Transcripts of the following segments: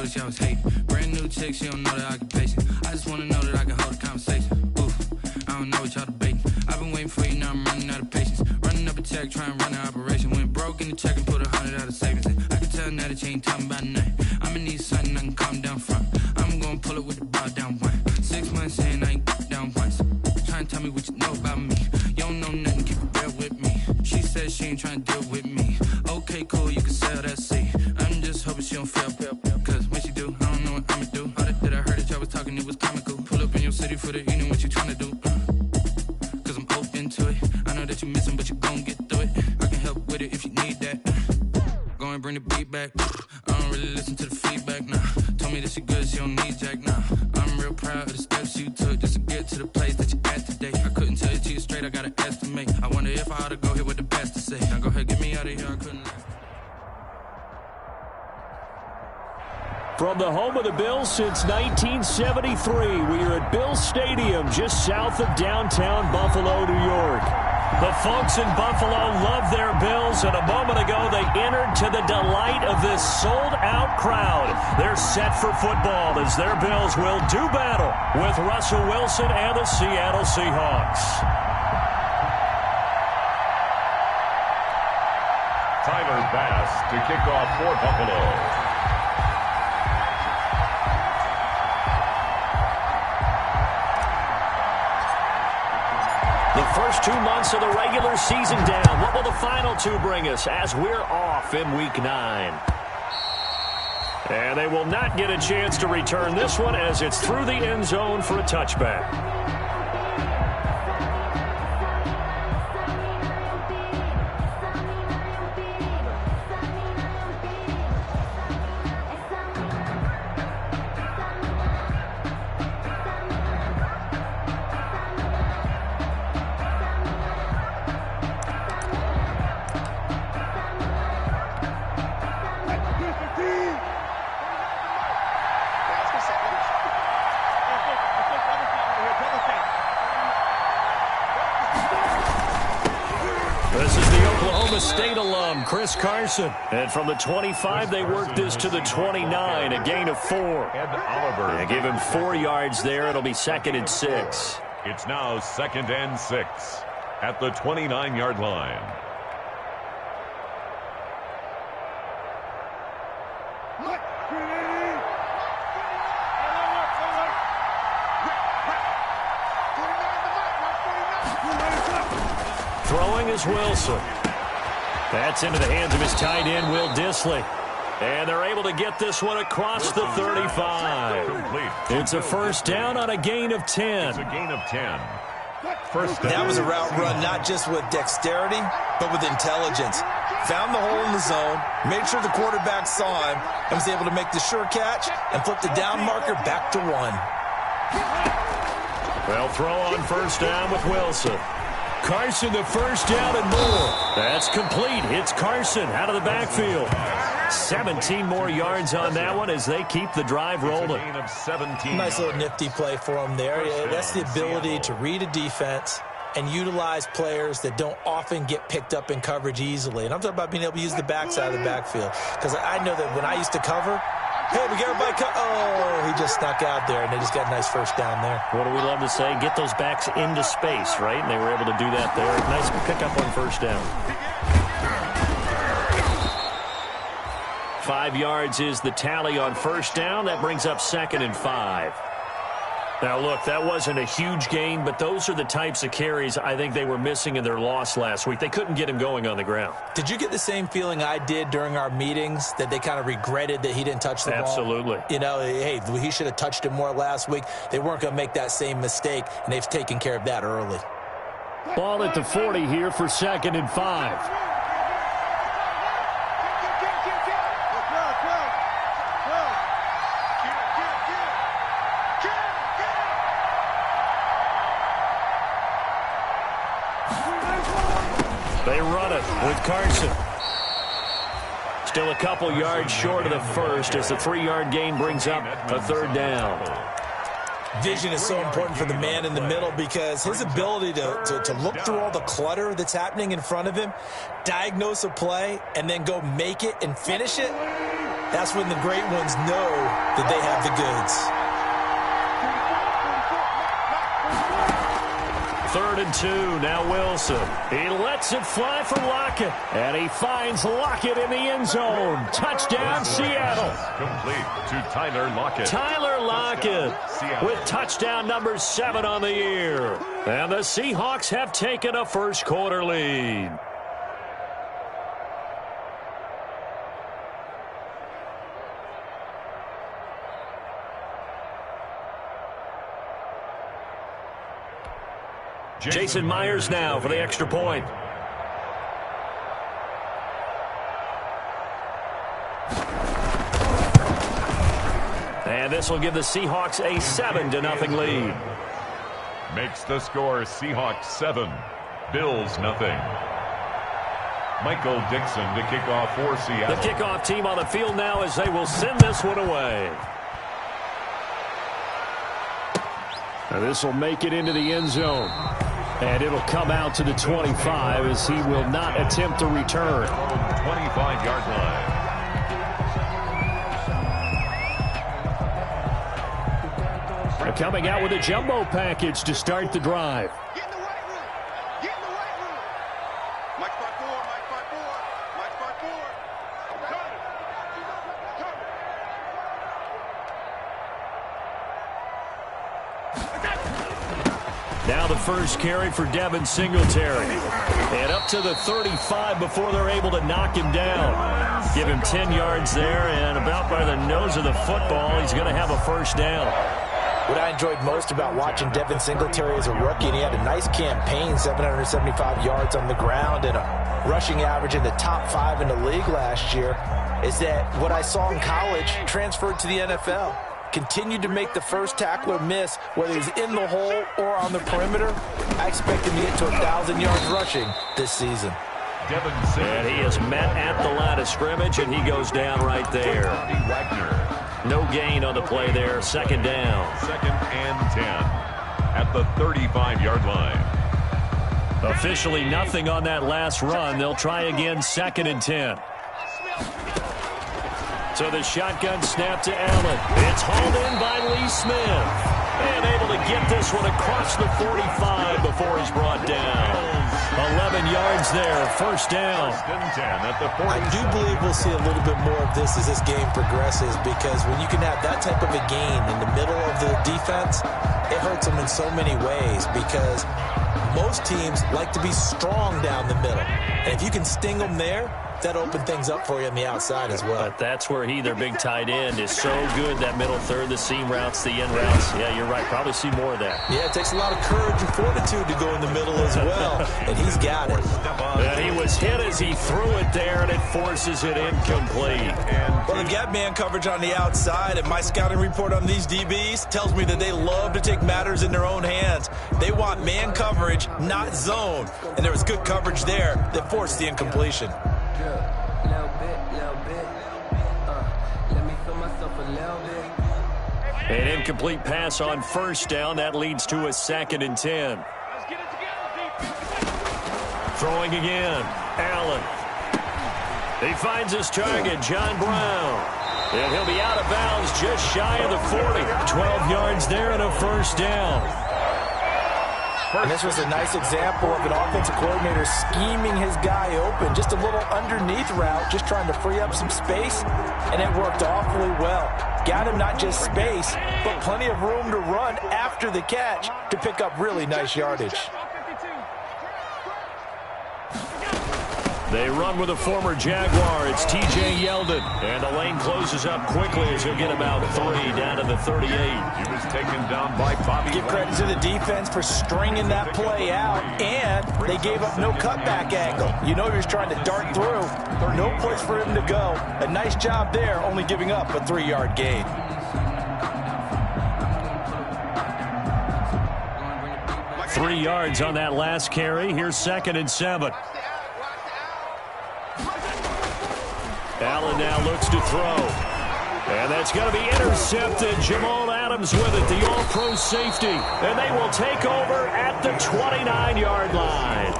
notice y'all was hating. Brand new chick, she don't know the occupation. I just wanna know that I can hold a conversation. Oof, I don't know what y'all debating. I've been waiting for you, now I'm running out of patience. Running up a check, trying to run an operation. Went broke in the check and put 100 out of savings. I can tell now that you ain't talking about nothing. I'ma need something I can calm down front. I'm gonna pull it with the bar down one. 6 months in, I ain't down once. Trying to tell me what you know about me. You don't know nothing, keep it real with me. She said she ain't trying to deal with me. Okay, cool, you can sell that seat. I'm just hoping she don't fail. Cause when she do, I don't know what I'ma do. All that I heard that y'all was talking, it was comical. Pull up in your city for the evening, what you trying to do? Cause I'm open to it. I know that you missing, but you gon' get through it. I can help with it if you need that. Go and bring the beat back. I don't really listen to the feedback, nah. Told me that she good, she don't need jack, nah. I'm real proud of the steps you took just to get to the place that you at today. I couldn't tell you to you straight, I gotta estimate. I wonder if I ought to go here with the best to say. Now go ahead, get me out of here, I couldn't. From the home of the Bills since 1973, we are at Bills Stadium just south of downtown Buffalo, New York. The folks in Buffalo love their Bills, and a moment ago they entered to the delight of this sold-out crowd. They're set for football as their Bills will do battle with Russell Wilson and the Seattle Seahawks. Tyler Bass to kick off for Buffalo. The first 2 months of the regular season down. What will the final two bring us as we're off in Week 9? And they will not get a chance to return this one as it's through the end zone for a touchback. This is the Oklahoma State alum, Chris Carson. And from the 25, they work this to the 29, a gain of 4. They give him 4 yards there. It'll be 2nd and 6. It's now 2nd and 6 at the 29-yard line. Throwing is Wilson. That's into the hands of his tight end, Will Dissly. And they're able to get this one across the 35. It's a first down on a gain of 10. It's a gain of 10. First down. That was a route run not just with dexterity, but with intelligence. Found the hole in the zone, made sure the quarterback saw him, and was able to make the sure catch and flip the down marker back to 1. Well, throw on first down with Wilson. Carson, the first down and more. That's complete. It's Carson out of the backfield. 17 more yards on that one as they keep the drive rolling. Gain of 17. Nice little nifty play for him there. That's the ability to read a defense and utilize players that don't often get picked up in coverage easily. And I'm talking about being able to use the backside of the backfield. Because I know that when I used to cover, hey, we got everybody oh, he just snuck out there, and they just got a nice first down there. What do we love to say? Get those backs into space, right? And they were able to do that there. Nice pickup on first down. 5 yards is the tally on first down. That brings up 2nd and 5. Now, look, that wasn't a huge gain, but those are the types of carries I think they were missing in their loss last week. They couldn't get him going on the ground. Did you get the same feeling I did during our meetings, that they kind of regretted that he didn't touch the ball? Absolutely. You know, hey, he should have touched it more last week. They weren't going to make that same mistake, and they've taken care of that early. Ball at the 40 here for 2nd and 5. They run it with Carson. Still a couple yards short of the first as the 3-yard gain brings up a 3rd down. Vision is so important for the man in the middle because his ability to look through all the clutter that's happening in front of him, diagnose a play, and then go make it and finish it, That's when the great ones know that they have the goods. 3rd and 2, now Wilson. He lets it fly for Lockett, and he finds Lockett in the end zone. Touchdown, Seattle. Complete to Tyler Lockett. Tyler Lockett with touchdown number 7 on the year. And the Seahawks have taken a first quarter lead. Jason Myers now for the extra point. And this will give the Seahawks a 7-0 lead. Makes the score Seahawks 7, Bills nothing. Michael Dixon to kick off for Seattle. The kickoff team on the field now as they will send this one away. Now this will make it into the end zone. And it'll come out to the 25 as he will not attempt to return. 25-yard line. They're coming out with a jumbo package to start the drive. Get in the right room. Get in the right room. Mike spot 4, Mike spot 4, Mike spot 4. Now the first carry for Devin Singletary. And up to the 35 before they're able to knock him down. Give him 10 yards there, and about by the nose of the football, he's going to have a first down. What I enjoyed most about watching Devin Singletary as a rookie, and he had a nice campaign, 775 yards on the ground and a rushing average in the top 5 in the league last year, is that what I saw in college transferred to the NFL. Continued to make the first tackler miss, whether he's in the hole or on the perimeter. I expect him to get to 1,000 yards rushing this season. And he is met at the line of scrimmage, and he goes down right there. No gain on the play there. Second down. 2nd and 10 at the 35-yard line. Officially nothing on that last run. They'll try again 2nd and 10. So the shotgun snap to Allen. It's hauled in by Lee Smith. And able to get this one across the 45 before he's brought down. 11 yards there, first down. I do believe we'll see a little bit more of this as this game progresses, because when you can have that type of a gain in the middle of the defense, it hurts them in so many ways, because most teams like to be strong down the middle. And if you can sting them there, that opened things up for you on the outside as well. But that's where their big tight end, is so good, that middle third, the seam routes, the end routes. Yeah, you're right. Probably see more of that. Yeah, it takes a lot of courage and fortitude to go in the middle as well, and he's got it. And he was hit as he threw it there, and it forces it incomplete. Well, they've got man coverage on the outside, and my scouting report on these DBs tells me that they love to take matters in their own hands. They want man coverage, not zone, and there was good coverage there that forced the incompletion. An incomplete pass on first down. That leads to a 2nd and 10. Throwing again. Allen. He finds his target, John Brown. And he'll be out of bounds just shy of the 40. 12 yards there and a first down. And this was a nice example of an offensive coordinator scheming his guy open. Just a little underneath route, just trying to free up some space, and it worked awfully well. Got him not just space, but plenty of room to run after the catch to pick up really nice yardage. They run with a former Jaguar. It's T.J. Yeldon. And the lane closes up quickly as he'll get about 3 down to the 38. He was taken down by Bobby. Give credit to the defense for stringing that play out, and they gave up no cutback angle. You know he was trying to dart through. No place for him to go. A nice job there, only giving up a 3-yard gain. Three yards on that last carry. Here's 2nd and 7. Allen now looks to throw. And that's going to be intercepted. Jamal Adams with it, the all-pro safety. And they will take over at the 29-yard line.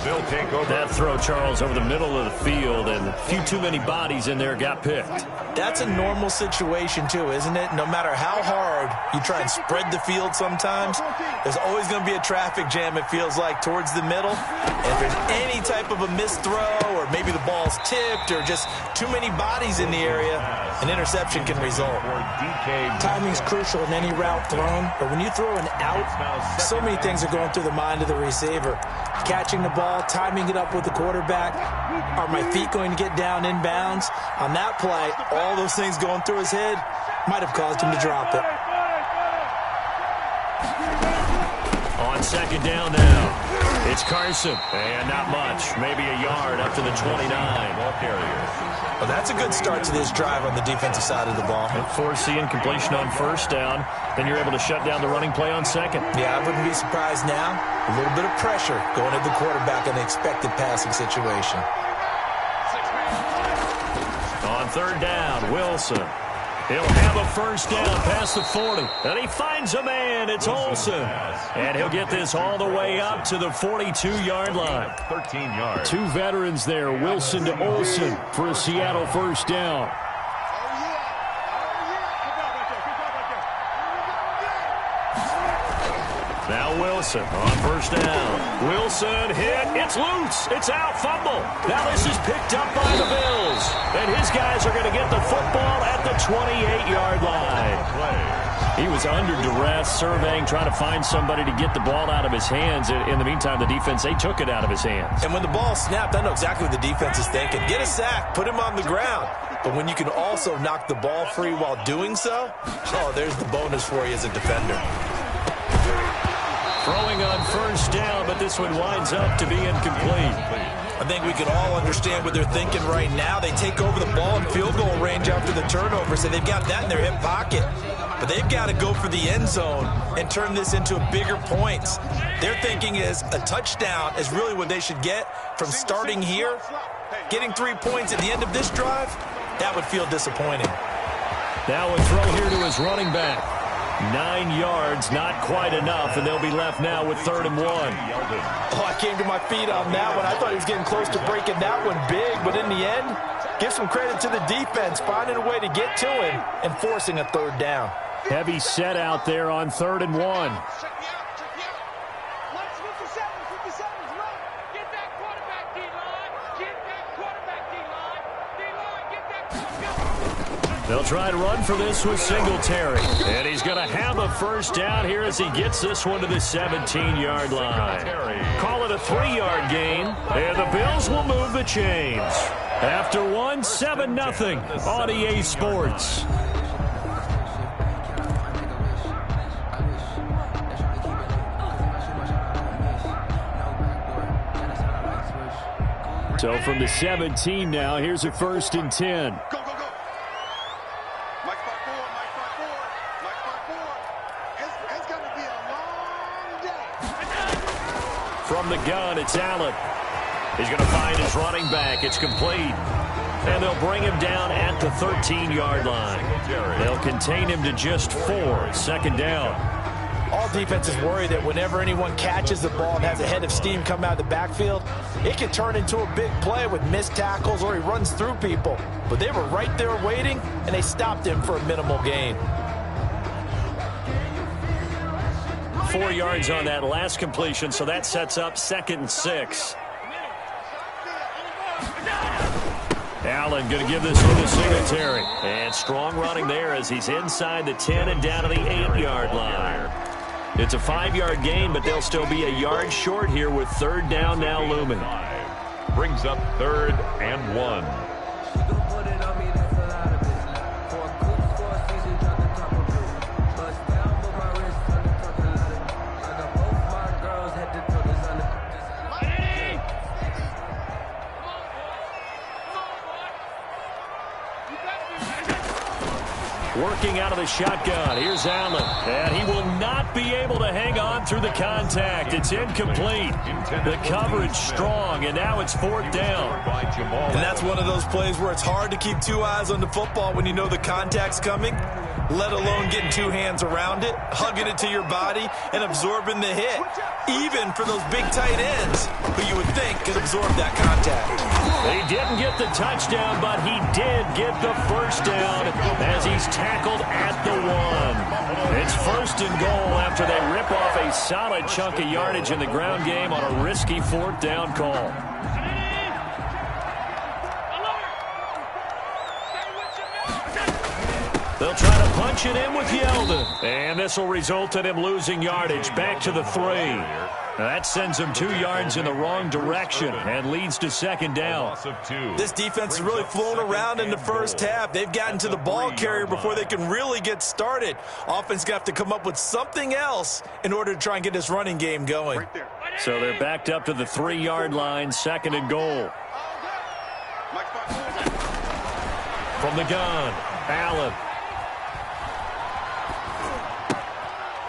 They'll take over. That throw, Charles, over the middle of the field, and a few too many bodies in there got picked. That's a normal situation, too, isn't it? No matter how hard you try and spread the field sometimes, there's always going to be a traffic jam, it feels like, towards the middle. And if there's any type of a missed throw, or maybe the ball's tipped, or just too many bodies in the area, an interception can result. Timing's crucial in any route thrown, but when you throw an out, so many things are going through the mind of the receiver. Catching the ball, timing it up with the quarterback. Are my feet going to get down inbounds? On that play, all those things going through his head might have caused him to drop it. On second down now, it's Carson. And not much, maybe a yard up to the 29. Ball carrier. Well, that's a good start to this drive on the defensive side of the ball. And force the incompletion on first down, then you're able to shut down the running play on second. Yeah, I wouldn't be surprised now. A little bit of pressure going at the quarterback in the expected passing situation. On third down, Wilson. He'll have a first down past the 40. And he finds a man. It's Olsen. And he'll get this all the way up to the 42-yard line. 13 yards. Two veterans there, Wilson to Olsen for a Seattle first down. Now Wilson on first down. Wilson hit. It's loose. It's out. Fumble. Now this is picked up by the Bills. And his guys are going to get the football at the 28-yard line. He was under duress, surveying, trying to find somebody to get the ball out of his hands. In the meantime, the defense, they took it out of his hands. And when the ball snapped, I know exactly what the defense is thinking. Get a sack. Put him on the ground. But when you can also knock the ball free while doing so, oh, there's the bonus for you as a defender. Throwing on first down, but this one winds up to be incomplete. I think we can all understand what they're thinking right now. They take over the ball in field goal range after the turnover, so they've got that in their hip pocket. But they've got to go for the end zone and turn this into bigger points. Their thinking is a touchdown is really what they should get from starting here. Getting 3 points at the end of this drive, that would feel disappointing. Now a throw here to his running back. 9 yards, not quite enough, and they'll be left now with 3rd and 1. Oh, I came to my feet on that one. I thought he was getting close to breaking that one big, but in the end, give some credit to the defense, finding a way to get to him and forcing a 3rd down. Heavy set out there on 3rd and 1. They'll try to run for this with Singletary. And he's going to have a first down here as he gets this one to the 17-yard line. Call it a 3-yard gain, and the Bills will move the chains. After one, 7-0 on EA Sports. So from the 17 now, here's a 1st and 10. From the gun, it's Allen. He's going to find his running back. It's complete. And they'll bring him down at the 13-yard line. They'll contain him to just 4. 2nd down. All defenses worry that whenever anyone catches the ball and has a head of steam come out of the backfield, it can turn into a big play with missed tackles or he runs through people. But they were right there waiting, and they stopped him for a minimal gain. 4 yards on that last completion, so that sets up 2nd and 6. Allen going to give this one to Singletary. And strong running there as he's inside the 10 and down to the 8-yard line. It's a 5-yard gain, but they'll still be a yard short here with 3rd down now looming. Brings up 3rd and 1. Working out of the shotgun. Here's Allen. And he will not be able to hang on through the contact. It's incomplete. The coverage strong, and now it's 4th down. And that's one of those plays where it's hard to keep 2 eyes on the football when you know the contact's coming. let alone getting two hands around it, hugging it to your body, and absorbing the hit, even for those big tight ends who you would think could absorb that contact. He didn't get the touchdown, but he did get the first down as he's tackled at the 1. It's 1st and goal after they rip off a solid chunk of yardage in the ground game on a risky 4th down call. They'll try to punch it in with Yeldon. And this will result in him losing yardage back to the 3. That sends him 2 yards in the wrong direction and leads to 2nd down. This defense has really flown around in the first half. They've gotten to the ball carrier before they can really get started. Offense got to come up with something else in order to try and get this running game going. So they're backed up to the 3-yard line, 2nd and goal. From the gun, Allen.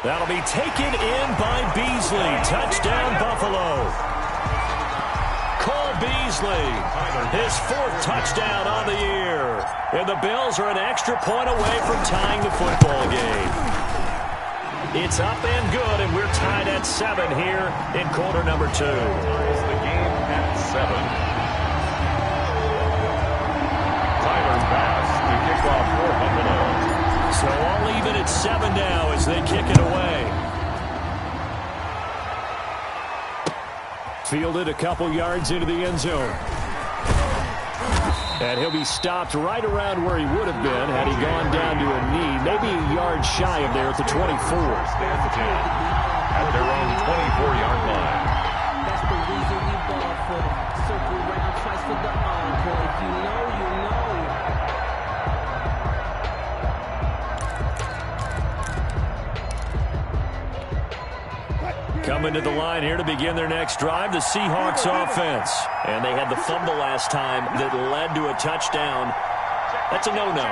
That'll be taken in by Beasley. Touchdown, Buffalo. Cole Beasley, his 4th touchdown on the year. And the Bills are an extra point away from tying the football game. It's up and good, and we're tied at 7 here in quarter number 2. The game at 7. Tyler Bass to kick off for Buffalo. So all even at 7 now as they kick it away. Fielded a couple yards into the end zone. And he'll be stopped right around where he would have been had he gone down to a knee, maybe a yard shy of there at the 24. At their own 24-yard line. That's the reason we ball for. Circle round twice for the encore. If you know, you know. Coming to the line here to begin their next drive, the Seahawks offense. And they had the fumble last time that led to a touchdown. That's a no-no.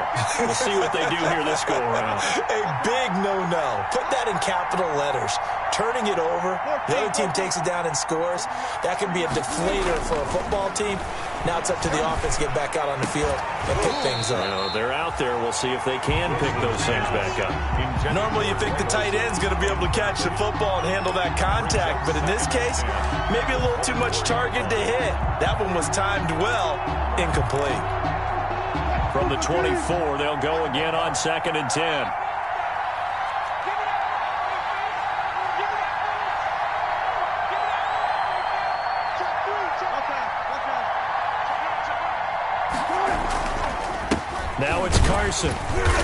We'll see what they do here this go-around. A big no-no. Put that in capital letters. Turning it over, the other team takes it down and scores. That can be a deflator for a football team. Now it's up to the offense to get back out on the field and pick things up. You know, they're out there. We'll see if they can pick those things back up. Normally you think the tight end's going to be able to catch the football and handle that contact. But in this case, maybe a little too much target to hit. That one was timed well, incomplete. From the 24, they'll go again on 2nd and 10. Now it's Carson.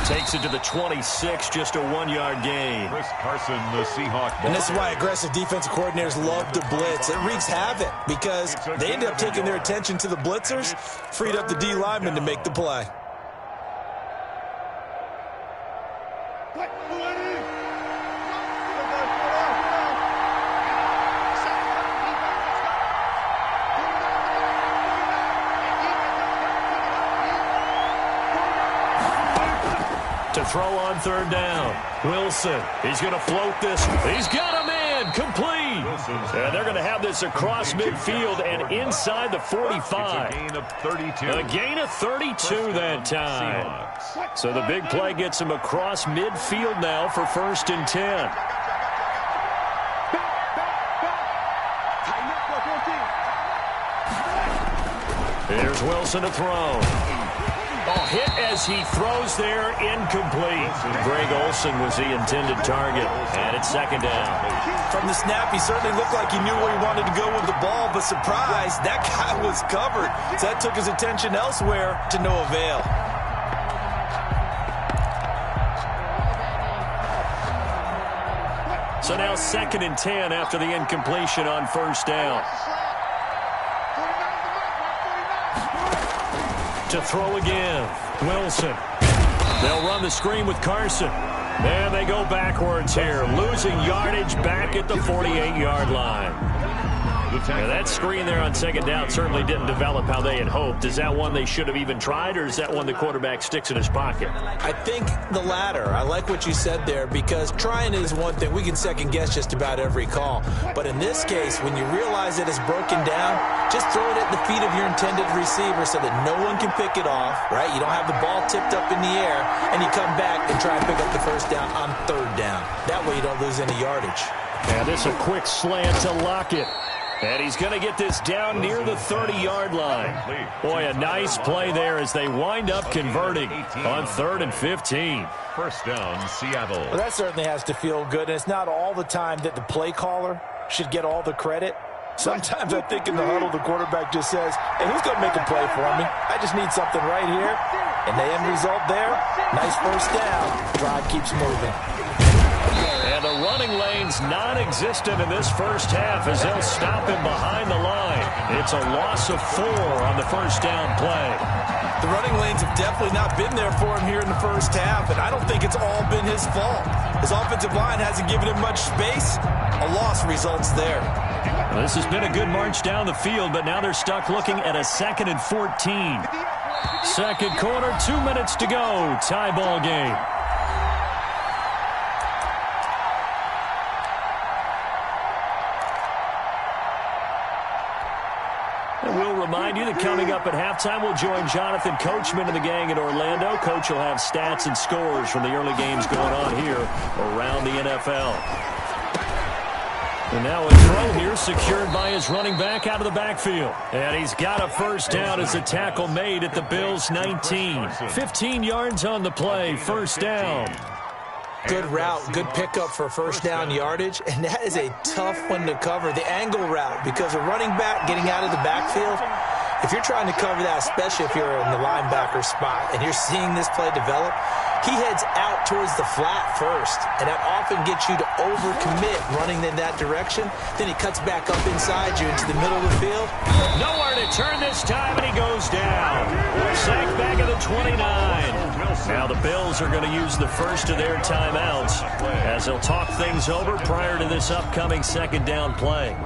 Takes it to the 26, just a 1-yard gain. Chris Carson, the Seahawk. And this is why aggressive defensive coordinators love to blitz. It wreaks havoc because they end up taking their attention to the blitzers, freed up the D lineman to make the play. To throw on 3rd down. Wilson, he's going to float this. He's got him in, complete. And they're going to have this across midfield and inside the 45. It's a gain of 32. A gain of 32 that time. So the big play gets him across midfield now for 1st and 10. Here's Wilson to throw. Oh, hit as he throws there, incomplete. Greg Olsen was the intended target, and it's 2nd down. From the snap, he certainly looked like he knew where he wanted to go with the ball, but surprise, that guy was covered. So that took his attention elsewhere to no avail. So now 2nd and 10 after the incompletion on 1st down. To throw again, Wilson. They'll run the screen with Carson. And they go backwards here, losing yardage back at the 48-yard line. Yeah, that screen there on second down certainly didn't develop how they had hoped. Is that one they should have even tried, or is that one the quarterback sticks in his pocket? I think the latter. I like what you said there, because trying is one thing. We can second-guess just about every call. But in this case, when you realize it is broken down, just throw it at the feet of your intended receiver so that no one can pick it off, right? You don't have the ball tipped up in the air, and you come back and try and pick up the first down on third down. That way you don't lose any yardage. And this a quick slant to Lockett. And he's going to get this down near the 30-yard line. Boy, a nice play there as they wind up converting on 3rd and 15. First down, Seattle. Well, that certainly has to feel good, and it's not all the time that the play caller should get all the credit. Sometimes I think in the huddle, the quarterback just says, hey, who's going to make a play for me? I just need something right here. And the end result there, nice first down. Drive keeps moving. And the running lane's non-existent in this first half as they'll stop him behind the line. It's a loss of 4 on the first down play. The running lanes have definitely not been there for him here in the first half, and I don't think it's all been his fault. His offensive line hasn't given him much space. A loss results there. Well, this has been a good march down the field, but now they're stuck looking at a 2nd and 14. Second quarter, 2 minutes to go. Tie ball game. And we'll remind you that coming up at halftime, we'll join Jonathan Coachman and the gang in Orlando. Coach will have stats and scores from the early games going on here around the NFL. And now a throw here secured by his running back out of the backfield. And he's got a first down as the tackle made at the Bills' 19. 15 yards on the play, first down. Good route, good pickup for first down yardage, and that is a tough one to cover, the angle route, because a running back getting out of the backfield, if you're trying to cover that, especially if you're in the linebacker spot and you're seeing this play develop, he heads out towards the flat first, and that often gets you to overcommit running in that direction. Then he cuts back up inside you into the middle of the field. Nowhere to turn this time, and he goes down. Sacked back at the 29. Now the Bills are going to use the first of their timeouts as they'll talk things over prior to this upcoming second down play.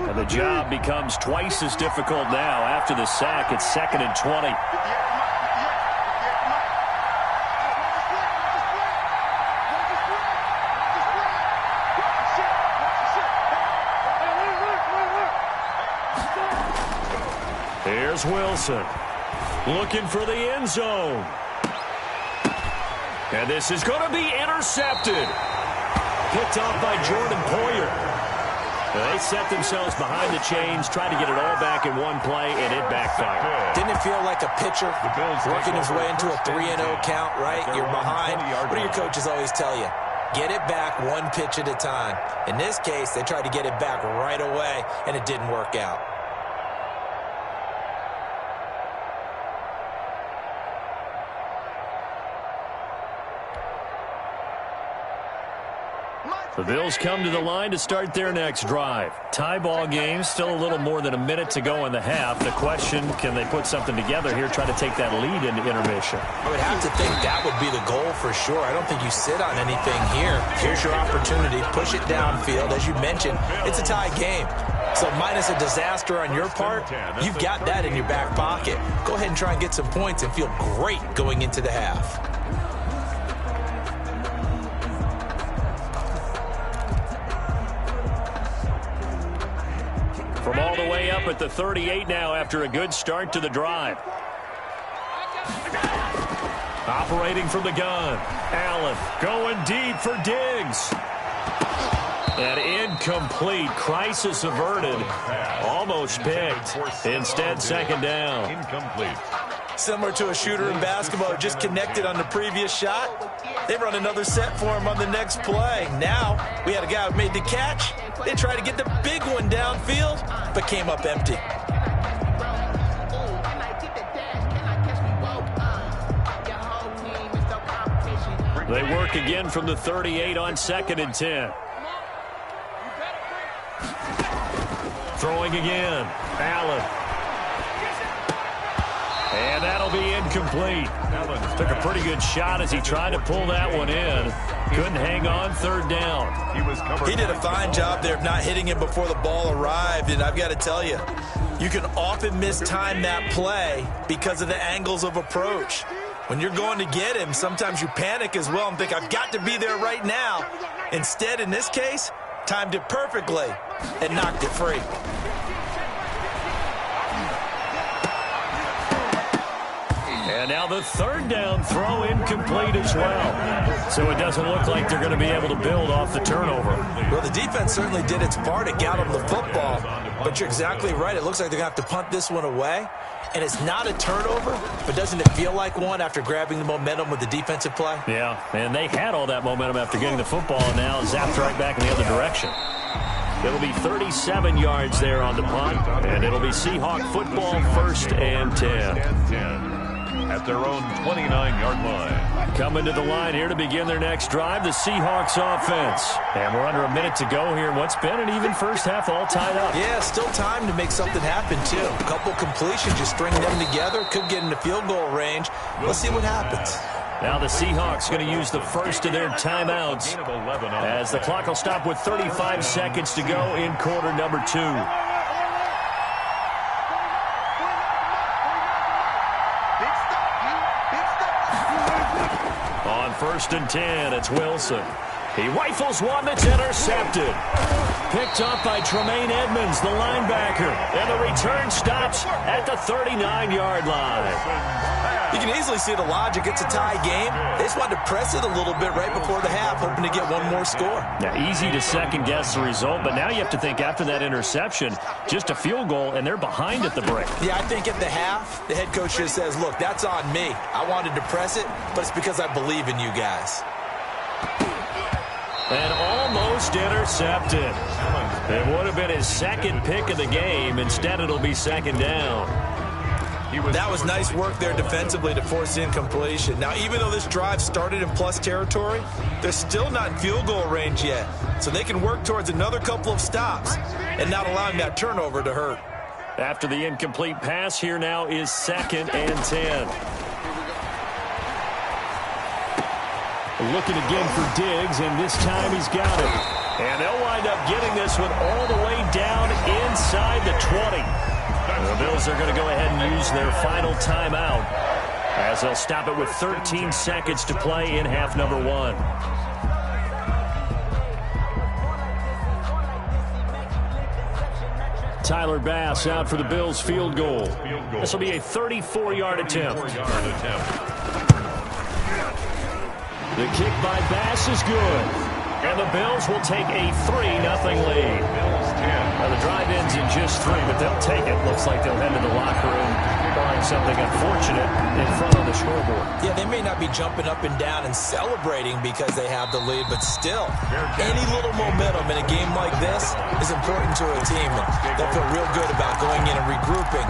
And the job becomes twice as difficult now after the sack. It's 2nd and 20. Here's Wilson looking for the end zone. And this is going to be intercepted. Picked off by Jordan Poyer. They set themselves behind the chains, tried to get it all back in one play, and it backfired. Didn't it feel like a pitcher working his way into a 3-0 count, right? You're behind. What do your coaches always tell you? Get it back one pitch at a time. In this case, they tried to get it back right away, and it didn't work out. The Bills come to the line to start their next drive. Tie ball game, still a little more than a minute to go in the half. The question, can they put something together here, try to take that lead into intermission? I would have to think that would be the goal for sure. I don't think you sit on anything here. Here's your opportunity. Push it downfield. As you mentioned, it's a tie game. So minus a disaster on your part, you've got that in your back pocket. Go ahead and try and get some points and feel great going into the half. From all the way up at the 38 now after a good start to the drive. Operating from the gun. Allen going deep for Diggs. And incomplete. Crisis averted. Almost picked. Instead, second down. Incomplete. Similar to a shooter in basketball who just connected on the previous shot. They run another set for him on the next play. Now, we had a guy who made the catch. They tried to get the big one downfield, but came up empty. They work again from the 38 on 2nd and 10. Throwing again. Allen. And that'll be incomplete. incomplete. Took a pretty good shot as he tried to pull that one in. Couldn't hang on third down. He did a fine job there of not hitting him before the ball arrived, and I've got to tell you, you can often mistime that play because of the angles of approach. When you're going to get him, sometimes you panic as well and think, I've got to be there right now. Instead, in this case, timed it perfectly and knocked it free. And now the third down throw incomplete as well. So it doesn't look like they're going to be able to build off the turnover. Well, the defense certainly did its part. It got them the football. But you're exactly right. It looks like they're going to have to punt this one away. And it's not a turnover, but doesn't it feel like one after grabbing the momentum with the defensive play? Yeah, and they had all that momentum after getting the football, and now zapped right back in the other direction. It'll be 37 yards there on the punt, and it'll be Seahawk football, 1st and 10. At their own 29-yard line. Coming to the line here to begin their next drive, the Seahawks offense. And we're under a minute to go here in what's been an even first half, all tied up. Yeah, still time to make something happen, too. A couple completions, you string them together, could get into field goal range. Let's see what happens. Now the Seahawks going to use the first of their timeouts as the clock will stop with 35 seconds to go in quarter number 2. On 1st and 10, it's Wilson. He rifles one that's intercepted. Picked up by Tremaine Edmonds, the linebacker. And the return stops at the 39-yard line. You can easily see the logic. It's a tie game. They just wanted to press it a little bit right before the half, hoping to get one more score. Now, easy to second-guess the result, but now you have to think after that interception, just a field goal, and they're behind at the break. Yeah, I think at the half, the head coach just says, look, that's on me. I wanted to press it, but it's because I believe in you guys. And almost intercepted. It would have been his second pick of the game. Instead, it'll be second down. That was nice work there defensively to force the incompletion. Now, even though this drive started in plus territory, they're still not in field goal range yet. So they can work towards another couple of stops and not allowing that turnover to hurt. After the incomplete pass, here now is 2nd and 10. Looking again for Diggs, and this time he's got it. And they'll wind up getting this one all the way down inside the 20. The Bills are going to go ahead and use their final timeout as they'll stop it with 13 seconds to play in half number 1. Tyler Bass out for the Bills field goal. This will be a 34-yard attempt. The kick by Bass is good. And the Bills will take a 3-0 lead. Now the drive ends in just 3, but they'll take it. Looks like they'll head to the locker room, barring something unfortunate in front of the scoreboard. Yeah, they may not be jumping up and down and celebrating because they have the lead, but still, any little momentum in a game like this is important to a team. And they'll feel real good about going in and regrouping,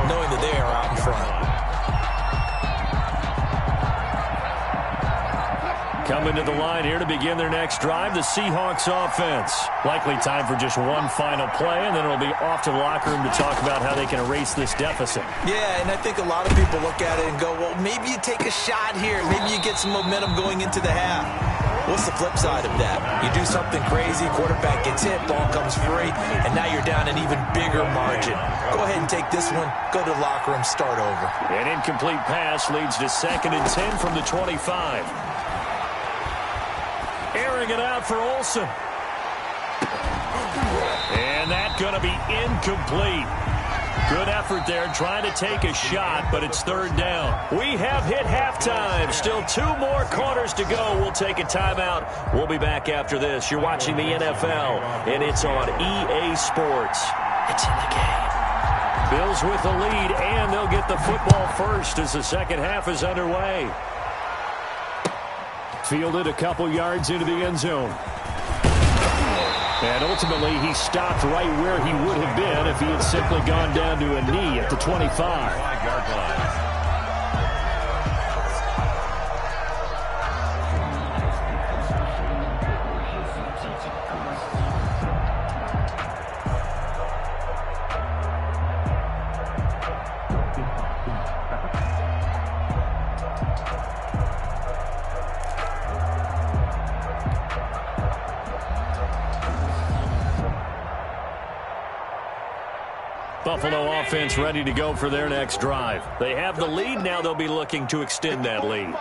knowing that they are out in front. Coming to the line here to begin their next drive, the Seahawks offense. Likely time for just one final play, and then it'll be off to the locker room to talk about how they can erase this deficit. Yeah, and I think a lot of people look at it and go, well, maybe you take a shot here. Maybe you get some momentum going into the half. What's the flip side of that? You do something crazy, quarterback gets hit, ball comes free, and now you're down an even bigger margin. Go ahead and take this one, go to the locker room, start over. An incomplete pass leads to 2nd and 10 from the 25. Airing it out for Olsen. And that's going to be incomplete. Good effort there trying to take a shot, but it's 3rd down. We have hit halftime. Still 2 more quarters to go. We'll take a timeout. We'll be back after this. You're watching the NFL, and it's on EA Sports. It's in the game. Bills with the lead, and they'll get the football first as the second half is underway. Fielded a couple yards into the end zone. And ultimately, he stopped right where he would have been if he had simply gone down to a knee at the 25. Buffalo offense ready to go for their next drive. They have the lead. Now they'll be looking to extend that lead.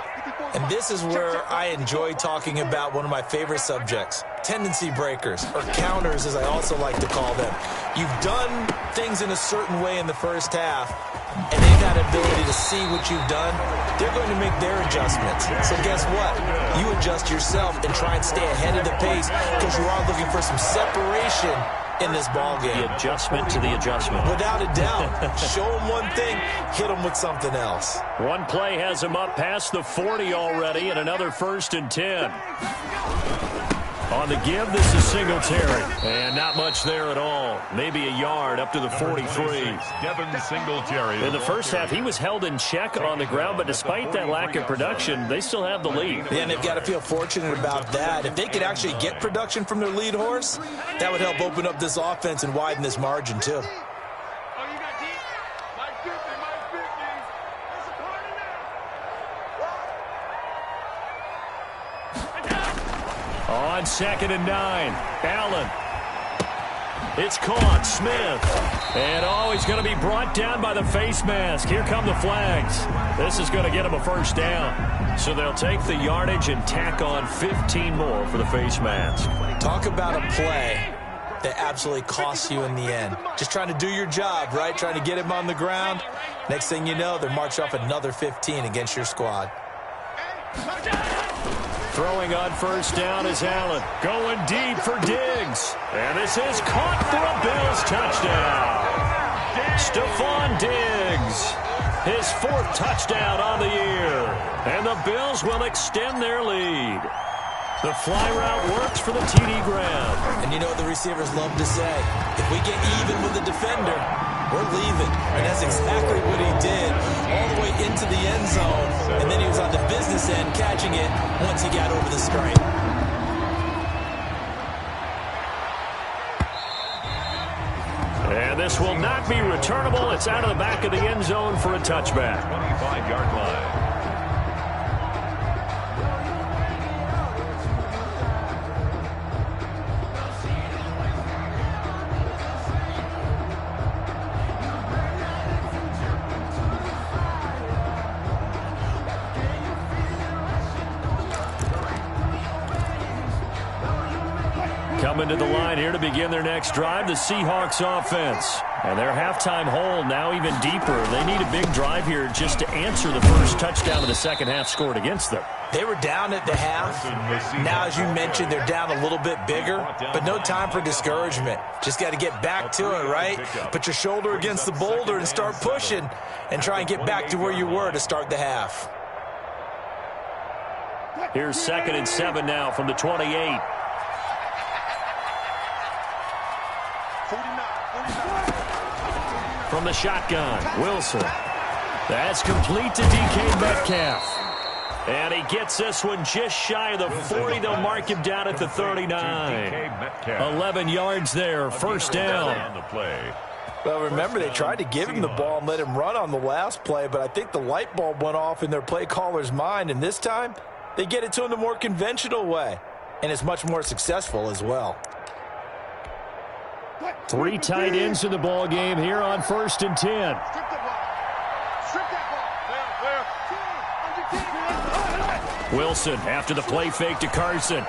And this is where I enjoy talking about one of my favorite subjects, tendency breakers, or counters as I also like to call them. You've done things in a certain way in the first half, and they've had the ability to see what you've done. They're going to make their adjustments. So guess what? You adjust yourself and try and stay ahead of the pace because you are looking for some separation in this ball game. The adjustment to the adjustment. Without a doubt. Show them one thing, hit them with something else. One play has him up past the 40 already, and another 1st and 10. On the give, this is Singletary. And not much there at all. Maybe a yard up to the 43. Devin Singletary. In the first half, he was held in check on the ground, but despite that lack of production, they still have the lead. Yeah, and they've got to feel fortunate about that. If they could actually get production from their lead horse, that would help open up this offense and widen this margin, too. On 2nd and 9, Allen. It's caught, Smith. And he's going to be brought down by the face mask. Here come the flags. This is going to get him a first down. So they'll take the yardage and tack on 15 more for the face mask. Talk about a play that absolutely costs you in the end. Just trying to do your job, right? Trying to get him on the ground. Next thing you know, they're marched off another 15 against your squad. Throwing on first down is Allen. Going deep for Diggs. And this is caught for a Bills touchdown. Stephon Diggs. His 4th touchdown on the year. And the Bills will extend their lead. The fly route works for the TD grab. And you know what the receivers love to say? If we get even with the defender, we're leaving. And that's exactly what he did, all the way into the end zone. And then he was on the business end catching it once he got over the stripe. And this will not be returnable. It's out of the back of the end zone for a touchback. 25-yard line. Coming to the line here to begin their next drive, the Seahawks offense. And their halftime hole now even deeper. They need a big drive here just to answer the first touchdown of the second half scored against them. They were down at the half. Now, as you mentioned, they're down a little bit bigger, but no time for discouragement. Just got to get back to it, right? Put your shoulder against the boulder and start pushing and try and get back to where you were to start the half. Here's 2nd and 7 now from the 28. From the shotgun, Wilson. That's complete to DK Metcalf. And he gets this one just shy of the 40. They'll mark him down at the 39. 11 yards there, first down. Well, remember, they tried to give him the ball and let him run on the last play, but I think the light bulb went off in their play caller's mind, and this time they get it to him the more conventional way, and it's much more successful as well. 3 tight ends in the ball game here on 1st and 10. Wilson after the play fake to Carson.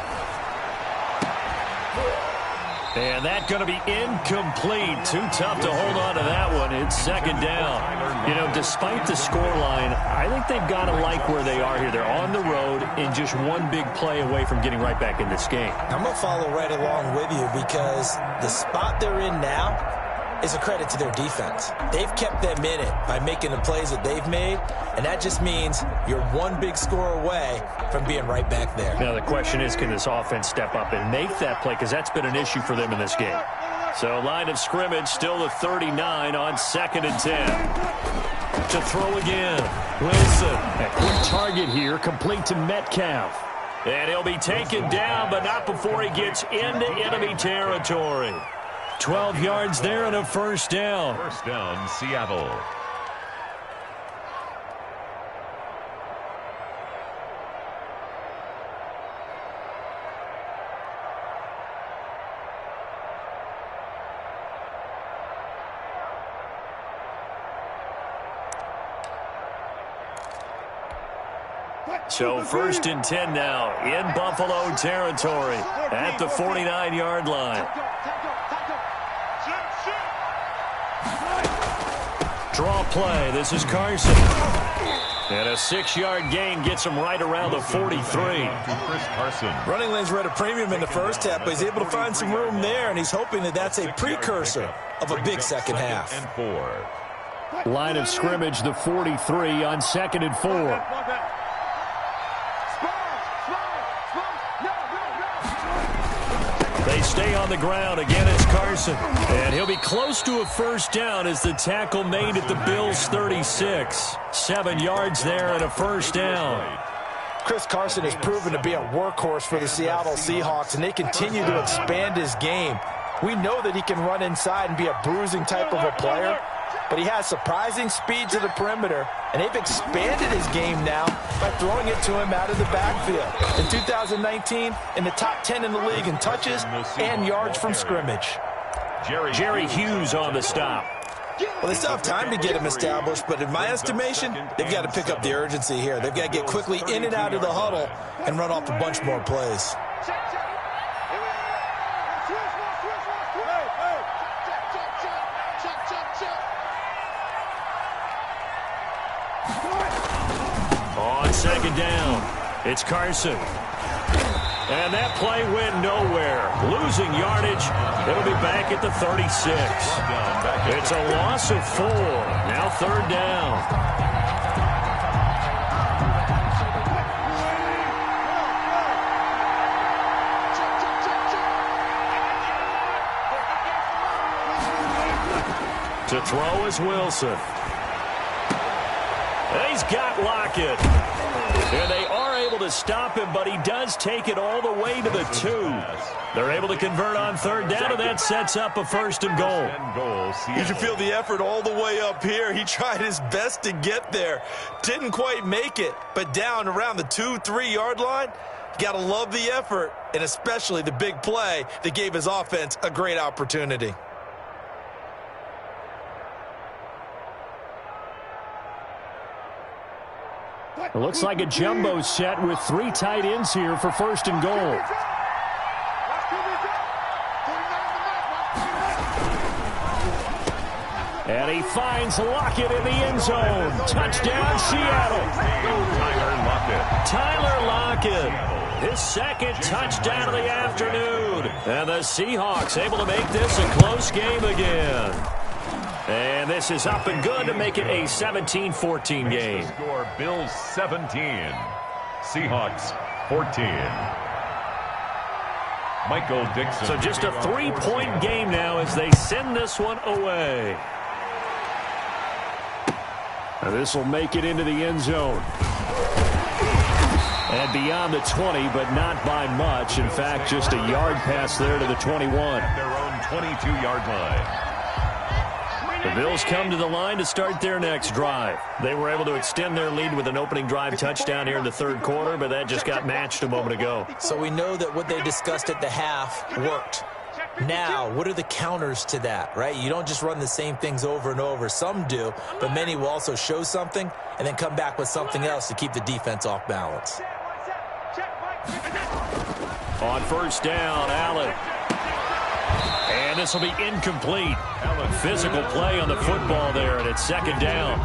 And that going to be incomplete. Too tough to hold on to that one. It's 2nd down. You know, despite the scoreline, I think they've got to like where they are here. They're on the road and just one big play away from getting right back in this game. I'm going to follow right along with you because the spot they're in now is a credit to their defense. They've kept them in it by making the plays that they've made, and that just means you're one big score away from being right back there. Now the question is, can this offense step up and make that play? Because that's been an issue for them in this game. So line of scrimmage still the 39 on 2nd and 10. To throw again. Wilson. A quick target here, complete to Metcalf. And he'll be taken down, but not before he gets into enemy territory. 12 yards there and a first down. First down, Seattle. So 1st and 10 now in Buffalo territory at the 49-yard line. Draw play. This is Carson. And a 6-yard gain gets him right around the 43. Chris Carson. Running lanes were at a premium in the first half, but he's able to find some room there, and he's hoping that that's a precursor of a big second half. And 4. Line of scrimmage, the 43 on 2nd and 4. They stay on the ground. Again, it's Carson. And he'll be close to a first down as the tackle made at the Bills' 36. 7 yards there and a first down. Chris Carson has proven to be a workhorse for the Seattle Seahawks, and they continue to expand his game. We know that he can run inside and be a bruising type of a player, but he has surprising speed to the perimeter, and they've expanded his game now by throwing it to him out of the backfield. In 2019, in the top 10 in the league in touches and yards from scrimmage. Jerry Hughes on the stop. Well, they still have time to get him established, but in my estimation, they've got to pick up the urgency here. They've got to get quickly in and out of the huddle and run off a bunch more plays. On 2nd down, it's Carson. And that play went nowhere. Losing yardage. It'll be back at the 36. It's a loss of 4. Now 3rd down. To throw is Wilson. He's got Lockett. And they are able to stop him, but he does take it all the way to the 2. They're able to convert on 3rd down, and that sets up a 1st and goal. You can feel the effort all the way up here. He tried his best to get there. Didn't quite make it, but down around the 2-3 yard line, you got to love the effort, and especially the big play that gave his offense a great opportunity. It looks like a jumbo set with 3 tight ends here for 1st and goal. And he finds Lockett in the end zone. Touchdown, Seattle. Tyler Lockett. His 2nd touchdown of the afternoon. And the Seahawks able to make this a close game again. And this is up and good to make it a 17-14 game. Score Bills 17, Seahawks 14. Michael Dixon. So just a 3-point game now as they send this one away. Now this will make it into the end zone. And beyond the 20, but not by much. In fact, just a yard pass there to the 21. At their own 22-yard line. The Bills come to the line to start their next drive. They were able to extend their lead with an opening drive touchdown here in the 3rd quarter, but that just got matched a moment ago. So we know that what they discussed at the half worked. Now, what are the counters to that, right? You don't just run the same things over and over. Some do, but many will also show something and then come back with something else to keep the defense off balance. On 1st down, Allen. And this will be incomplete. Physical play on the football there, and it's 2nd down.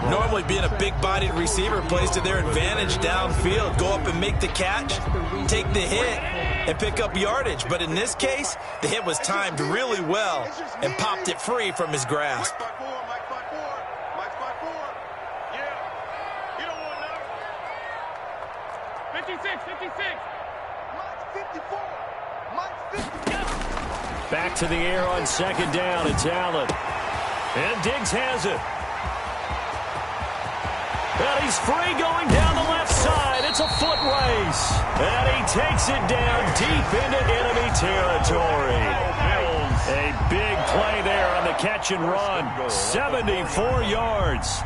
Normally being a big-bodied receiver plays to their advantage downfield. Go up and make the catch, take the hit, and pick up yardage. But in this case, the hit was timed really well and popped it free from his grasp. Back to the air on 2nd down. It's Allen. And Diggs has it. And he's free going down the left side. It's a foot race. And he takes it down deep into enemy territory. A big play there on the catch and run. 74 yards.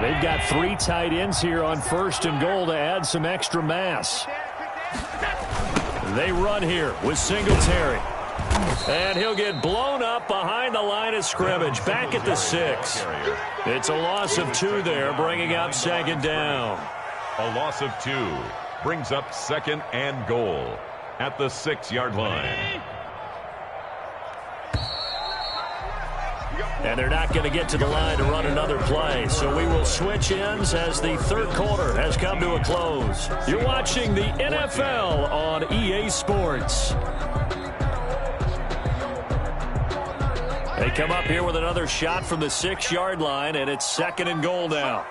They've got 3 tight ends here on 1st and goal to add some extra mass. They run here with Singletary. And he'll get blown up behind the line of scrimmage, back at the 6. It's a loss of 2 there, bringing up second down. A loss of 2 brings up second and goal at the 6-yard line. And they're not going to get to the line to run another play. So we will switch ends as the third quarter has come to a close. You're watching the NFL on EA Sports. They come up here with another shot from the 6-yard line, and it's second and goal now.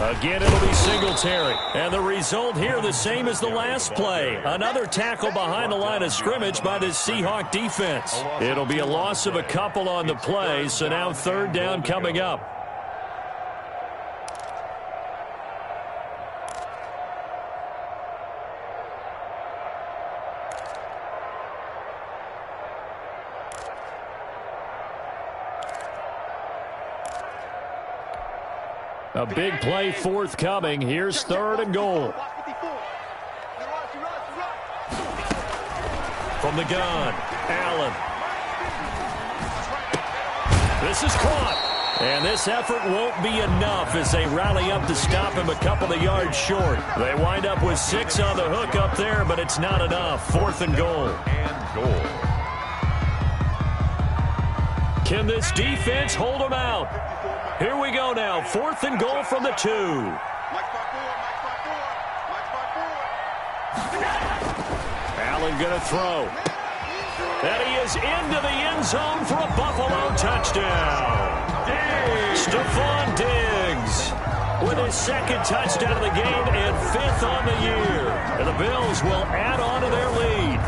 Again, it'll be Singletary. And the result here the same as the last play. Another tackle behind the line of scrimmage by the Seahawk defense. It'll be a loss of a couple on the play, so now third down coming up. A big play forthcoming. Here's third and goal. From the gun, Allen. This is caught. And this effort won't be enough as they rally up to stop him a couple of yards short. They wind up with 6 on the hook up there, but it's not enough. Fourth and goal. Can this defense hold them out? Here we go now. Fourth and goal from the 2. Allen going to throw. And he is into the end zone for a Buffalo touchdown. Stephon Diggs with his second touchdown of the game and 5th on the year. And the Bills will add on to their lead.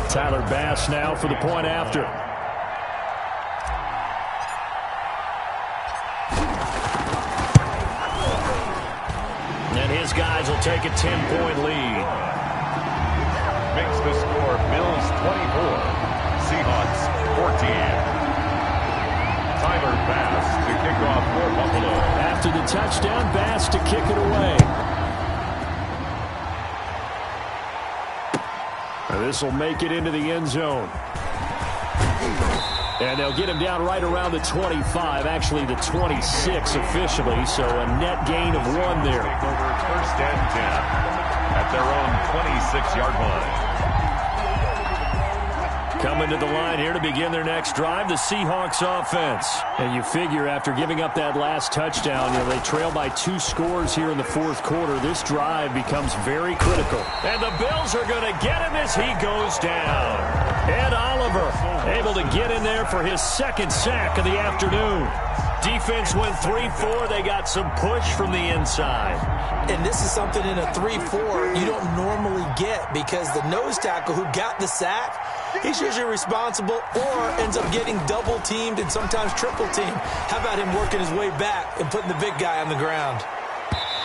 Tyler Bass now for the point after. And his guys will take a 10-point lead. Makes the score Bills 24, Seahawks 14. Tyler Bass to kick off for Buffalo. After the touchdown, Bass to kick it away. And this will make it into the end zone. And they'll get him down right around the 25, actually the 26 officially, so a net gain of 1 there. Take over first and 10 at their own 26-yard line. Coming to the line here to begin their next drive, the Seahawks offense. And you figure after giving up that last touchdown, they trail by 2 scores here in the fourth quarter. This drive becomes very critical. And the Bills are going to get him as he goes down. Ed Oliver able to get in there for his second sack of the afternoon. Defense went 3-4. They got some push from the inside. And this is something in a 3-4 you don't normally get because the nose tackle who got the sack, he's usually responsible or ends up getting double-teamed and sometimes triple-teamed. How about him working his way back and putting the big guy on the ground?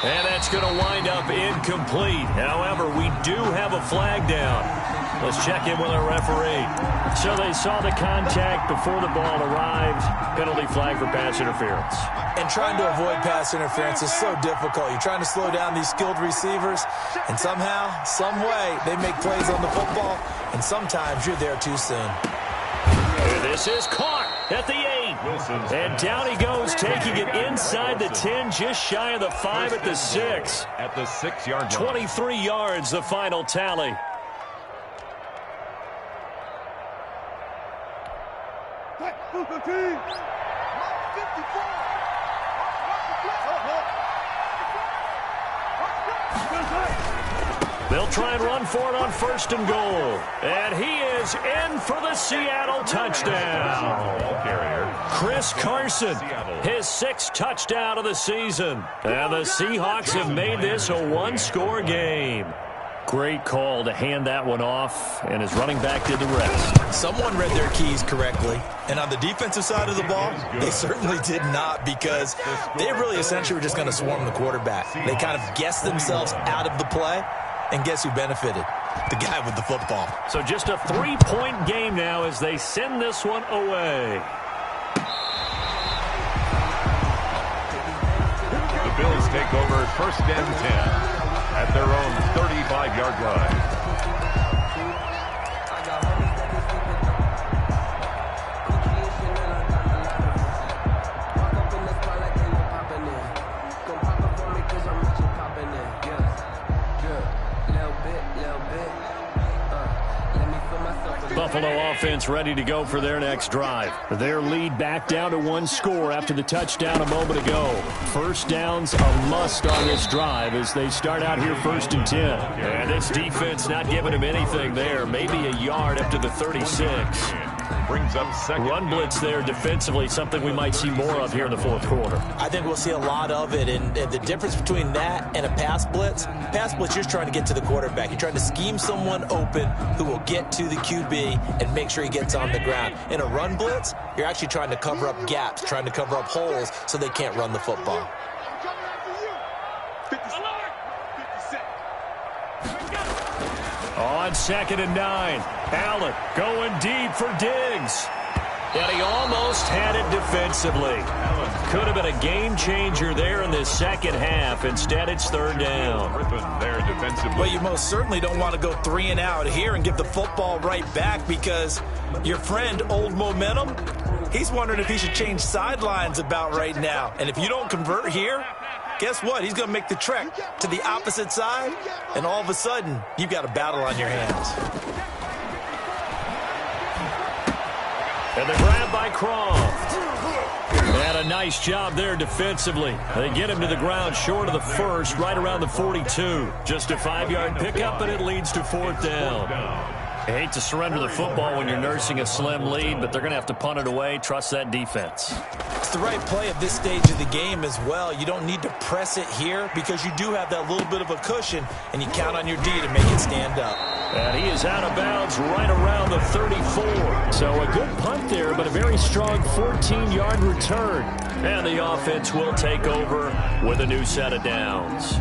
And that's going to wind up incomplete. However, we do have a flag down. Let's check in with our referee. So they saw the contact before the ball arrived. Penalty flag for pass interference. And trying to avoid pass interference is so difficult. You're trying to slow down these skilled receivers, and somehow, some way, they make plays on the football, and sometimes you're there too soon. This is caught at the 8. And down he goes, taking it inside the 10, just shy of the 5 at the 6. At the 6-yard line. 23 yards, the final tally. They'll try and run for it on first and goal. And he is in for the Seattle touchdown. Chris Carson, his 6th touchdown of the season. And the Seahawks have made this a 1-score game. Great call to hand that one off, and his running back did the rest. Someone read their keys correctly, and on the defensive side of the ball, they certainly did not because they really essentially were just going to swarm the quarterback. They kind of guessed themselves out of the play, and guess who benefited? The guy with the football. So just a 3-point game now as they send this one away. take over 1st and 10 at their own 35-yard line. Buffalo offense ready to go for their next drive. Their lead back down to 1 score after the touchdown a moment ago. First down's a must on this drive as they start out here 1st and 10. And this defense not giving them anything there. Maybe a yard up to the 36. Brings up second. Run blitz there defensively, something we might see more of here in the 4th quarter. I think we'll see a lot of it, and the difference between that and a pass blitz, you're trying to get to the quarterback. You're trying to scheme someone open who will get to the QB and make sure he gets on the ground. In a run blitz, you're actually trying to cover up gaps, trying to cover up holes so they can't run the football. On 2nd and 9, Allen going deep for Diggs. And he almost had it defensively. Could have been a game changer there in this second half. Instead, it's 3rd down. There defensively. Well, you most certainly don't want to go 3 and out here and give the football right back because your friend, Old Momentum, he's wondering if he should change sidelines about right now. And if you don't convert here, guess what? He's going to make the trek to the opposite side, and all of a sudden, you've got a battle on your hands. And the grab by Croft. And a nice job there defensively. They get him to the ground short of the 1st, right around the 42. Just a 5-yard pickup, and it leads to 4th down. I hate to surrender the football when you're nursing a slim lead, but they're going to have to punt it away. Trust that defense. It's the right play at this stage of the game as well. You don't need to press it here because you do have that little bit of a cushion, and you count on your D to make it stand up. And he is out of bounds right around the 34. So a good punt there, but a very strong 14-yard return. And the offense will take over with a new set of downs.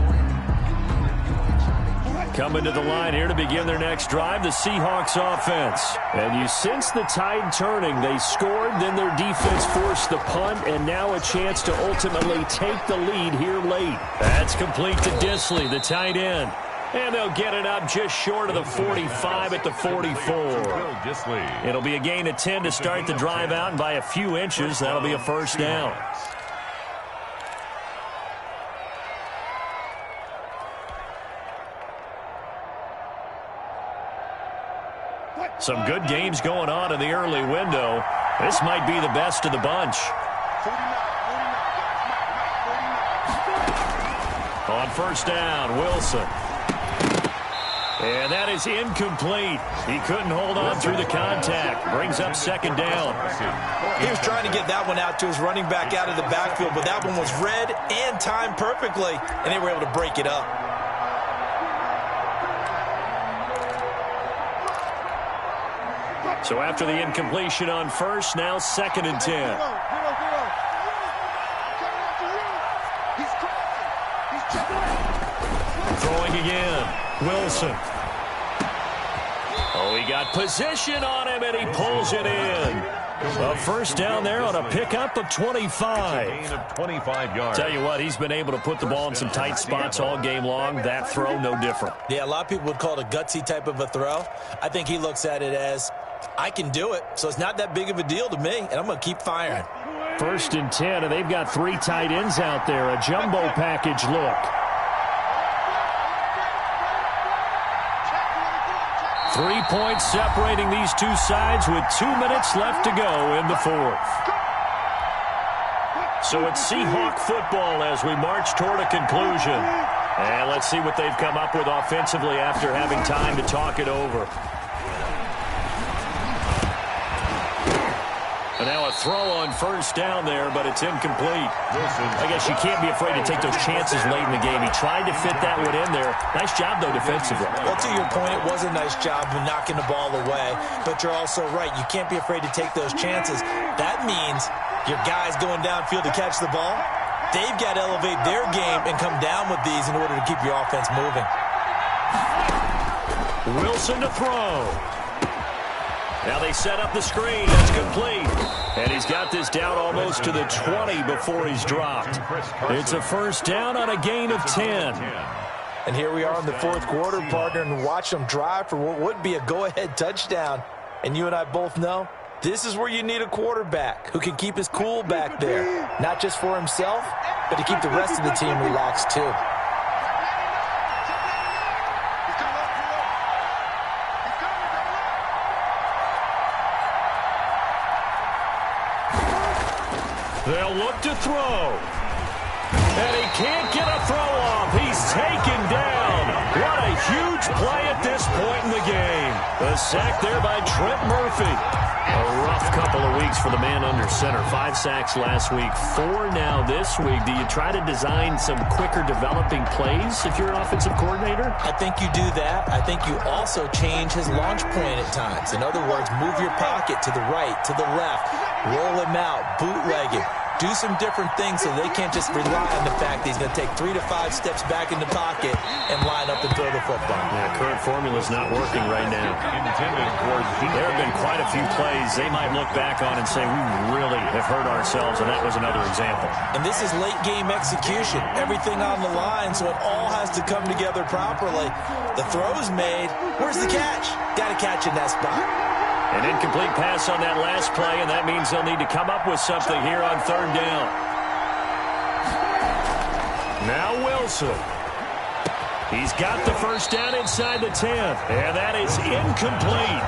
Coming to the line here to begin their next drive, the Seahawks offense. And you sense the tide turning. They scored, then their defense forced the punt, and now a chance to ultimately take the lead here late. That's complete to Disley, the tight end. And they'll get it up just short of the 45 at the 44. It'll be a gain of 10 to start the drive out, and by a few inches, that'll be a 1st down. Some good games going on in the early window. This might be the best of the bunch. On 1st down, Wilson. And that is incomplete. He couldn't hold on through the contact. Brings up 2nd down. He was trying to get that one out to his running back out of the backfield, but that one was read and timed perfectly, and they were able to break it up. So after the incompletion on 1st, now 2nd and 10. Throwing again. Wilson. Oh, he got position on him, and he pulls it in. A 1st down there on a pickup of 25. Gain of 25 yards. Tell you what, he's been able to put the ball in some tight spots all game long. That throw, no different. Yeah, a lot of people would call it a gutsy type of a throw. I think he looks at it as, I can do it, so it's not that big of a deal to me, and I'm going to keep firing. 1st and 10, and they've got 3 tight ends out there. A jumbo package look. 3 points separating these two sides with 2 minutes left to go in the 4th. So it's Seahawk football as we march toward a conclusion. And let's see what they've come up with offensively after having time to talk it over. And now a throw on 1st down there, but it's incomplete. I guess you can't be afraid to take those chances late in the game. He tried to fit that one in there. Nice job, though, defensively. Well, to your point, it was a nice job of knocking the ball away. But you're also right. You can't be afraid to take those chances. That means your guys going downfield to catch the ball, they've got to elevate their game and come down with these in order to keep your offense moving. Wilson to throw. Now they set up the screen. That's complete. And he's got this down almost to the 20 before he's dropped. It's a first down on a gain of 10. And here we are in the fourth quarter, partner, and watch them drive for what would be a go-ahead touchdown. And you and I both know this is where you need a quarterback who can keep his cool back there, not just for himself, but to keep the rest of the team relaxed too. They'll look to throw. And he can't get a throw off. He's taken down. What a huge play at this point in the game. The sack there by Trent Murphy. A rough couple of weeks for the man under center. 5 sacks last week, 4 now this week. Do you try to design some quicker developing plays if you're an offensive coordinator? I think you do that. I think you also change his launch point at times. In other words, move your pocket to the right, to the left, roll him out, bootleg him. Do some different things so they can't just rely on the fact that he's going to take 3 to 5 steps back in the pocket and line up and throw the football. Yeah, current formula is not working right now. There have been quite a few plays they might look back on and say, we really have hurt ourselves, and that was another example. And this is late game execution. Everything on the line, so it all has to come together properly. The throw's made. Where's the catch? Got to catch in that spot. An incomplete pass on that last play, and that means they'll need to come up with something here on third down. Now Wilson. He's got the first down inside the 10, and that is incomplete.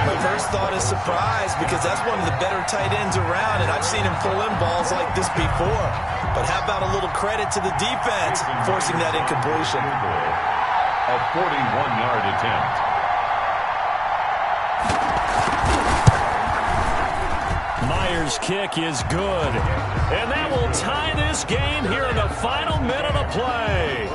My first thought is surprise because that's one of the better tight ends around, and I've seen him pull in balls like this before. But how about a little credit to the defense forcing that incompletion? A 41-yard attempt. Myers' kick is good. And that will tie this game here in the final minute of play.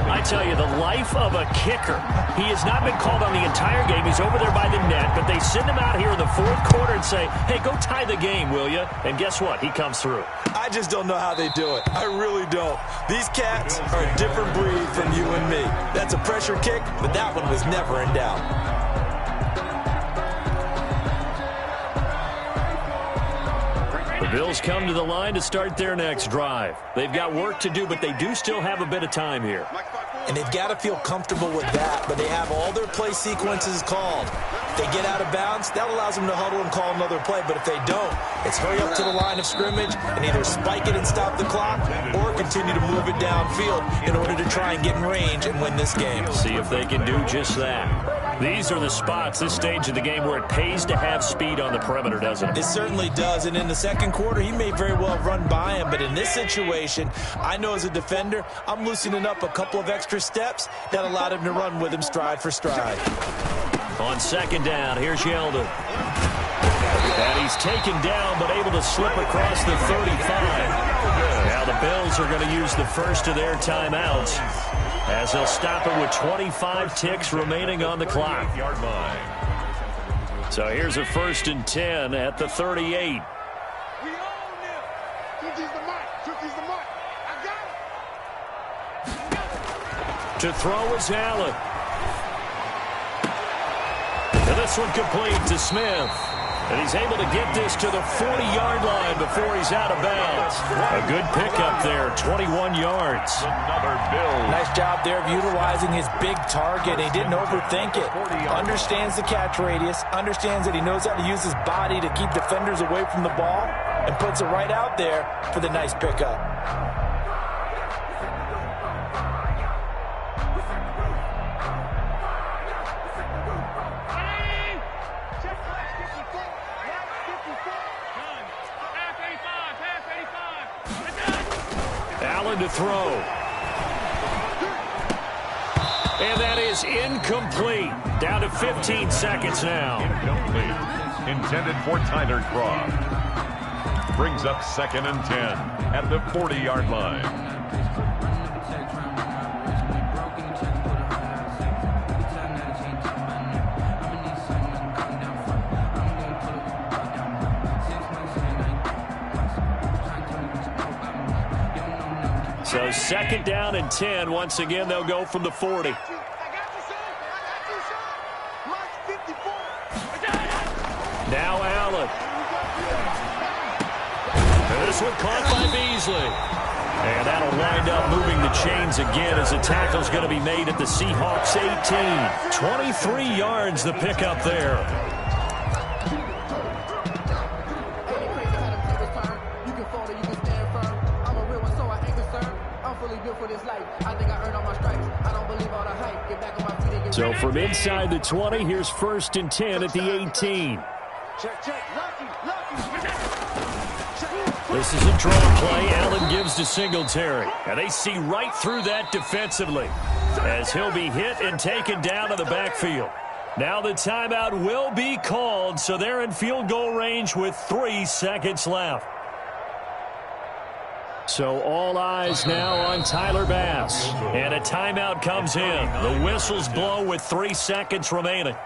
I tell you, the life of a kicker. He has not been called on the entire game. He's over there by the net, but they send him out here in the fourth quarter and say, hey, go tie the game, will you? And guess what? He comes through. I just don't know how they do it. I really don't. These cats are a different breed from you and me. That's a pressure kick, but that one was never in doubt. The Bills come to the line to start their next drive. They've got work to do, but they do still have a bit of time here. And they've got to feel comfortable with that, but they have all their play sequences called. If they get out of bounds, that allows them to huddle and call another play, but if they don't, it's hurry up to the line of scrimmage and either spike it and stop the clock or continue to move it downfield in order to try and get in range and win this game. See if they can do just that. These are the spots, this stage of the game, where it pays to have speed on the perimeter, doesn't it? It certainly does, and in the second quarter, he may very well run by him, but in this situation, I know as a defender, I'm loosening up a couple of extra steps that allowed him to run with him stride for stride. On second down, here's Yeldon. And he's taken down, but able to slip across the 35. Now the Bills are going to use the first of their timeouts, as they'll stop it with 25 ticks remaining on the clock. So here's a 1st and 10 at the 38. To throw is Allen. And this one complete to Smith. And he's able to get this to the 40-yard line before he's out of bounds. A good pickup there, 21 yards. Another Bill. Nice job there of utilizing his big target. He didn't overthink it. Understands the catch radius, understands that he knows how to use his body to keep defenders away from the ball, and puts it right out there for the nice pickup. Allen to throw. And that is incomplete. Down to 15 seconds now. Incomplete. Intended for Tyler Croft. Brings up 2nd and 10 at the 40-yard line. So 2nd down and 10. Once again, they'll go from the 40. Now Allen. And this one caught by Beasley. And that'll wind up moving the chains again as the tackle's going to be made at the Seahawks 18. 23 yards the pickup there. So from inside the 20, here's 1st and 10 at the 18. This is a draw play. Allen gives to Singletary. And they see right through that defensively as he'll be hit and taken down to the backfield. Now the timeout will be called, so they're in field goal range with 3 seconds left. So all eyes now on Tyler Bass. And a timeout comes in. The whistles blow with 3 seconds remaining.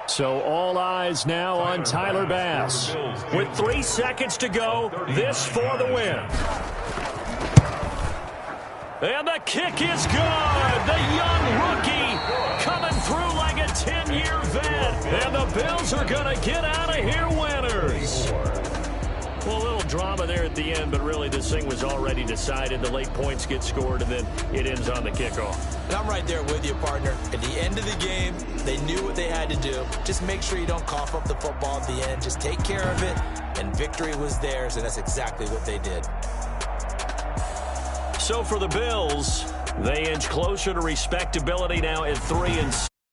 So all eyes now on Tyler Bass. With 3 seconds to go, this for the win. And the kick is good. The young rookie coming through like a 10-year vet. And the Bills are going to get out of here winners. Well, a little drama there at the end, but really this thing was already decided. The late points get scored, and then it ends on the kickoff. And I'm right there with you, partner. At the end of the game, they knew what they had to do. Just make sure you don't cough up the football at the end. Just take care of it, and victory was theirs, and that's exactly what they did. So for the Bills, they inch closer to respectability now at 3-6.